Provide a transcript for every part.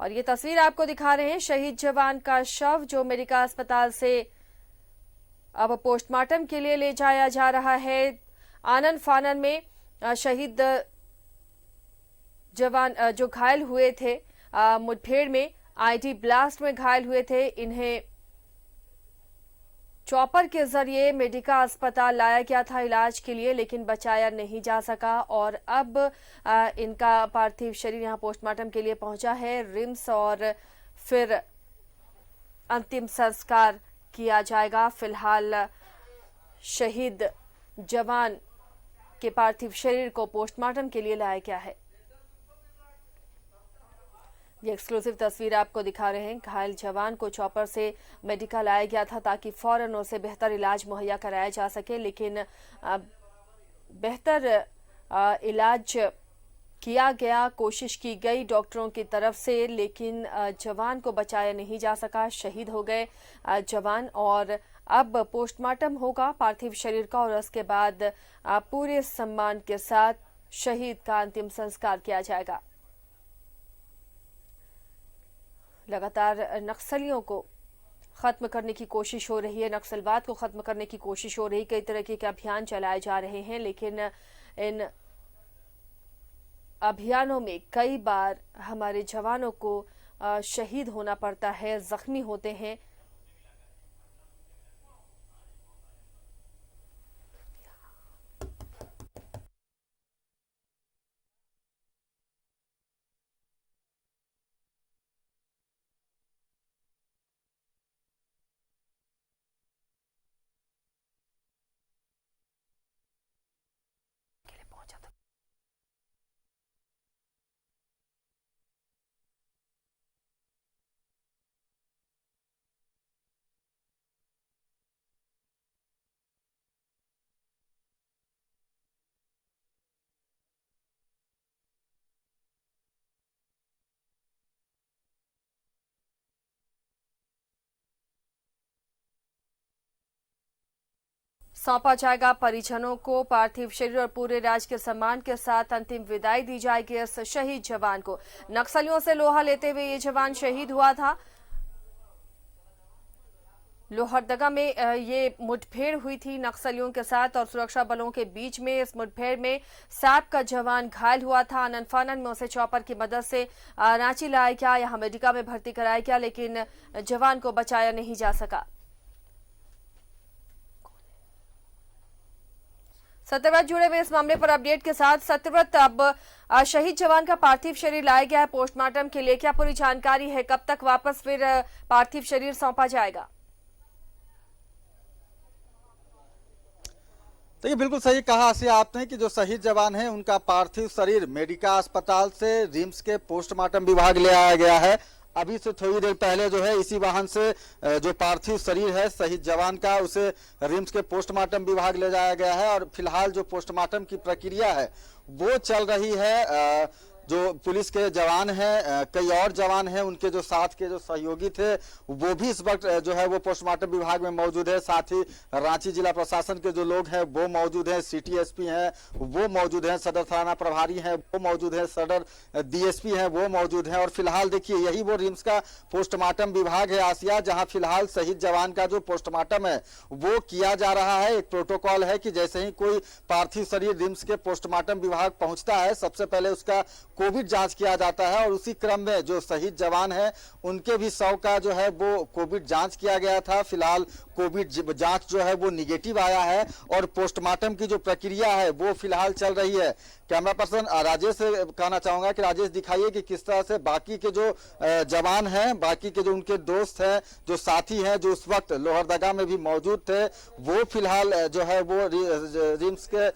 और ये तस्वीर आपको दिखा रहे हैं शहीद जवान का शव जो मेडिका अस्पताल से अब पोस्टमार्टम के लिए ले जाया जा रहा है। आनन फानन में शहीद जवान जो घायल हुए थे मुठभेड़ में, आईडी ब्लास्ट में घायल हुए थे, इन्हें चॉपर के जरिए मेडिका अस्पताल लाया गया था इलाज के लिए, लेकिन बचाया नहीं जा सका और अब इनका पार्थिव शरीर यहां पोस्टमार्टम के लिए पहुंचा है रिम्स और फिर अंतिम संस्कार किया जाएगा। फिलहाल शहीद जवान के पार्थिव शरीर को पोस्टमार्टम के लिए लाया गया है। ये एक्सक्लूसिव तस्वीर आपको दिखा रहे हैं। घायल जवान को चॉपर से मेडिकल लाया गया था ताकि फौरन उसे बेहतर इलाज मुहैया कराया जा सके, लेकिन बेहतर इलाज किया गया, कोशिश की गई डॉक्टरों की तरफ से, लेकिन जवान को बचाया नहीं जा सका। शहीद हो गए जवान और अब पोस्टमार्टम होगा पार्थिव शरीर का और उसके बाद पूरे सम्मान के साथ शहीद का अंतिम संस्कार किया जाएगा। लगातार नक्सलियों को खत्म करने की कोशिश हो रही है, नक्सलवाद को खत्म करने की कोशिश हो रही है, कई तरह के अभियान चलाए जा रहे हैं, लेकिन इन अभियानों में कई बार हमारे जवानों को शहीद होना पड़ता है, जख्मी होते हैं। सौंपा जाएगा परिजनों को पार्थिव शरीर और पूरे राज के सम्मान के साथ अंतिम विदाई दी जाएगी इस शहीद जवान को। नक्सलियों से लोहा लेते हुए ये जवान शहीद हुआ था। लोहरदगा में ये मुठभेड़ हुई थी नक्सलियों के साथ और सुरक्षा बलों के बीच में। इस मुठभेड़ में सैप का जवान घायल हुआ था। आनन फानन में उसे चॉपर की मदद से रांची लाया गया, यहां मेडिका में भर्ती कराया गया, लेकिन जवान को बचाया नहीं जा सका। सत्यव्रत जुड़े हुए इस मामले पर अपडेट के साथ। सत्यव्रत, अब शहीद जवान का पार्थिव शरीर लाया गया है पोस्टमार्टम के लिए, क्या पूरी जानकारी है? कब तक वापस फिर पार्थिव शरीर सौंपा जाएगा? देखिए, बिल्कुल सही कहा आसिया आपने कि जो शहीद जवान है उनका पार्थिव शरीर मेडिका अस्पताल से रिम्स के पोस्टमार्टम विभाग ले आया गया है। अभी से थोड़ी देर पहले जो है इसी वाहन से जो पार्थिव शरीर है शहीद जवान का उसे रिम्स के पोस्टमार्टम विभाग ले जाया गया है और फिलहाल जो पोस्टमार्टम की प्रक्रिया है वो चल रही है। जो पुलिस के जवान हैं, कई और जवान हैं, उनके जो साथ के जो सहयोगी थे वो भी इस वक्त जो है वो पोस्टमार्टम विभाग में मौजूद है। साथ ही रांची जिला प्रशासन के जो लोग हैं वो मौजूद हैं, सिटी एसपी हैं वो मौजूद हैं, सदर थाना प्रभारी हैं वो मौजूद हैं, सदर डीएसपी हैं वो मौजूद हैं। और फिलहाल देखिए यही वो रिम्स का पोस्टमार्टम विभाग है आसिया, जहां फिलहाल शहीद जवान का जो पोस्टमार्टम है वो किया जा रहा है। एक प्रोटोकॉल है कि जैसे ही कोई पार्थिव शरीर रिम्स के पोस्टमार्टम विभाग पहुंचता है सबसे पहले उसका कोविड जांच किया जाता है और उसी क्रम में जो शहीद जवान है उनके भी शव का जो है वो कोविड जांच किया गया था। फिलहाल कोविड जांच जो है वो निगेटिव आया है और पोस्टमार्टम की जो प्रक्रिया है वो फिलहाल चल रही है। कैमरा पर्सन राजेश से कहना चाहूंगा कि राजेश दिखाइए कि किस तरह से बाकी के जो जवान हैं, बाकी के जो उनके दोस्त हैं, जो साथी हैं, जो उस वक्त लोहरदगा में भी मौजूद थे, वो फिलहाल जो है वो रिम्स के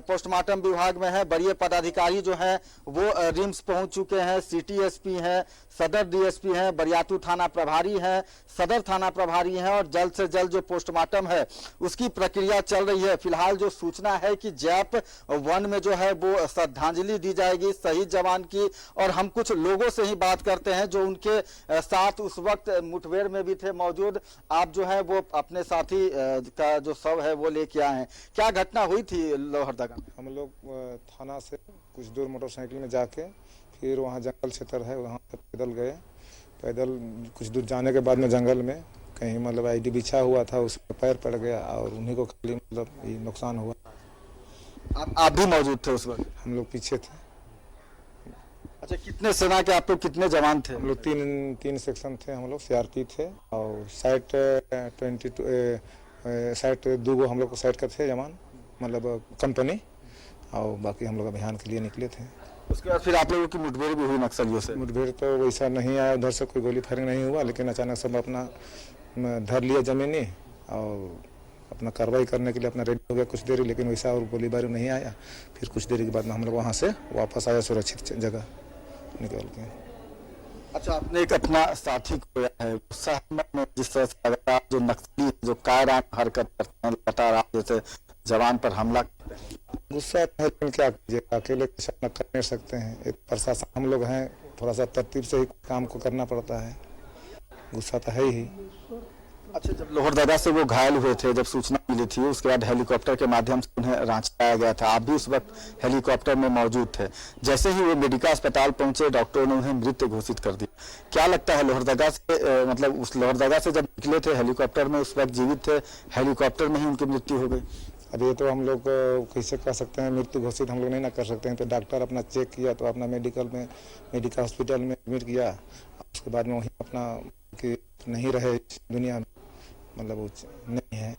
पोस्टमार्टम विभाग में है। बड़े पदाधिकारी जो हैं वो रिम्स पहुंच चुके हैं, सिटी एसपी हैं, सदर डीएसपी हैं, बरियातू थाना प्रभारी हैं, सदर थाना प्रभारी हैं और जल्द से जल्द जो पोस्टमार्टम है उसकी प्रक्रिया चल रही है। फिलहाल जो सूचना है कि जैप 1 में जो है वो श्रद्धांजलि दी जाएगी शहीद जवान की और हम कुछ लोगों से ही बात करते हैं जो उनके साथ उस वक्त मुठभेड़ में भी थे मौजूद। आप जो है वो अपने साथी का जो शव है वो लेके आए हैं, क्या घटना हुई थी लोहरदगा में? हम लोग थाना से कुछ दूर मोटरसाइकिल में जाके फिर वहाँ जंगल क्षेत्र है वहाँ पैदल गए पैदल कुछ दूर जाने के बाद में जंगल में कहीं मतलब आईडी बिछा हुआ था, उस पर पैर पड़ गया और उन्हीं को खाली मतलब ये नुकसान हुआ। आप भी मौजूद थे उस वक्त? हम लोग पीछे थे। अच्छा, कितने सेना के आप लोग कितने जवान थे? हम लोग तीन सेक्शन थे, हम लोग सीआरपी थे और साइड 2 हम लोग को साइड का थे जवान, मतलब कंपनी, और बाकी हम लोग अभियान के लिए निकले थे। उसके बाद फिर आप लोगों की मुठभेड़ भी हुई नक्सलियों से? मुठभेड़ तो वैसा नहीं आया, उधर से कोई गोली फायरिंग नहीं हुआ, लेकिन अचानक सब अपना धर लिया जमीनी और अपना कार्रवाई करने के लिए अपना रेडी हो गया कुछ देर, लेकिन वैसा और गोलीबारी नहीं आया। फिर कुछ देर के बाद में हम लोग वहाँ से वापस आया सुरक्षित जगह निकल के। अच्छा, आपने एक अपना साथी खोया है, सहमत में जिस तरह से लगातार जो नक्सली जो कायराना हरकत करते हैं, लगातार जैसे जवान पर हमला करते हैं, गुस्सा है, लेकिन क्या कीजिए, अकेले कर नहीं सकते हैं। एक प्रशासन हम लोग हैं, थोड़ा सा तरतीब से ही काम को करना पड़ता है, गुस्सा तो है ही। अच्छा, जब लोहरदगा से वो घायल हुए थे, जब सूचना मिली थी, उसके बाद हेलीकॉप्टर के माध्यम से उन्हें रांची लाया गया था, आप भी उस वक्त हेलीकॉप्टर में मौजूद थे। जैसे ही वो मेडिका अस्पताल पहुंचे, डॉक्टरों ने उन्हें मृत घोषित कर दिया। क्या लगता है लोहरदगा से मतलब उस लोहरदगा से जब निकले थे हेलीकॉप्टर में, उस वक्त जीवित थे, हेलीकॉप्टर में ही उनकी मृत्यु हो गई? अब ये तो हम लोग कैसे कर सकते हैं, मृत्यु घोषित हम लोग नहीं ना कर सकते हैं। तो डॉक्टर अपना चेक किया तो अपना मेडिकल हॉस्पिटल में एडमिट किया, उसके बाद में वहीं अपना कि नहीं रहे इस दुनिया में, मतलब वो नहीं है,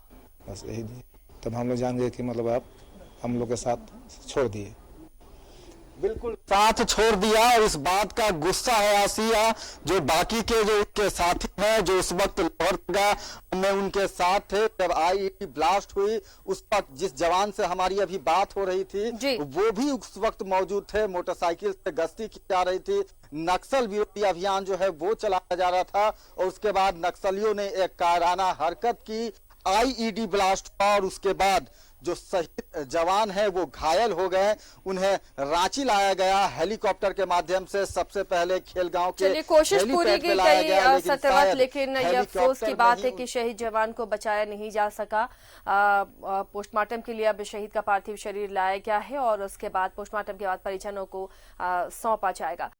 बस यही। तब हम लोग जान गए कि मतलब आप हम लोग के साथ छोड़ दिए। बिल्कुल साथ छोड़ दिया, और इस बात का गुस्सा है आसिया जो बाकी के जो उनके साथी हैं, जो उस वक्त लोहरदगा में उनके साथ थे जब आईईडी ब्लास्ट हुई। उस वक्त जिस जवान से हमारी अभी बात हो रही थी, वो भी उस वक्त मौजूद थे, मोटरसाइकिल से गश्ती की जा रही थी, नक्सल विरोधी अभियान जो है वो चलाया जा रहा था, और उसके बाद नक्सलियों ने एक कायराना हरकत की, आईईडी ब्लास्ट हुआ, और उसके बाद जो शहीद जवान है वो घायल हो गए, उन्हें रांची लाया गया हेलीकॉप्टर के माध्यम से। सबसे पहले खेलगांव के कोशिश पूरी की गई सत्यवत, लेकिन यह अफसोस की बात है कि शहीद जवान को बचाया नहीं जा सका। पोस्टमार्टम के लिए अब शहीद का पार्थिव शरीर लाया गया है और उसके बाद पोस्टमार्टम के बाद परिजनों को सौंपा जाएगा।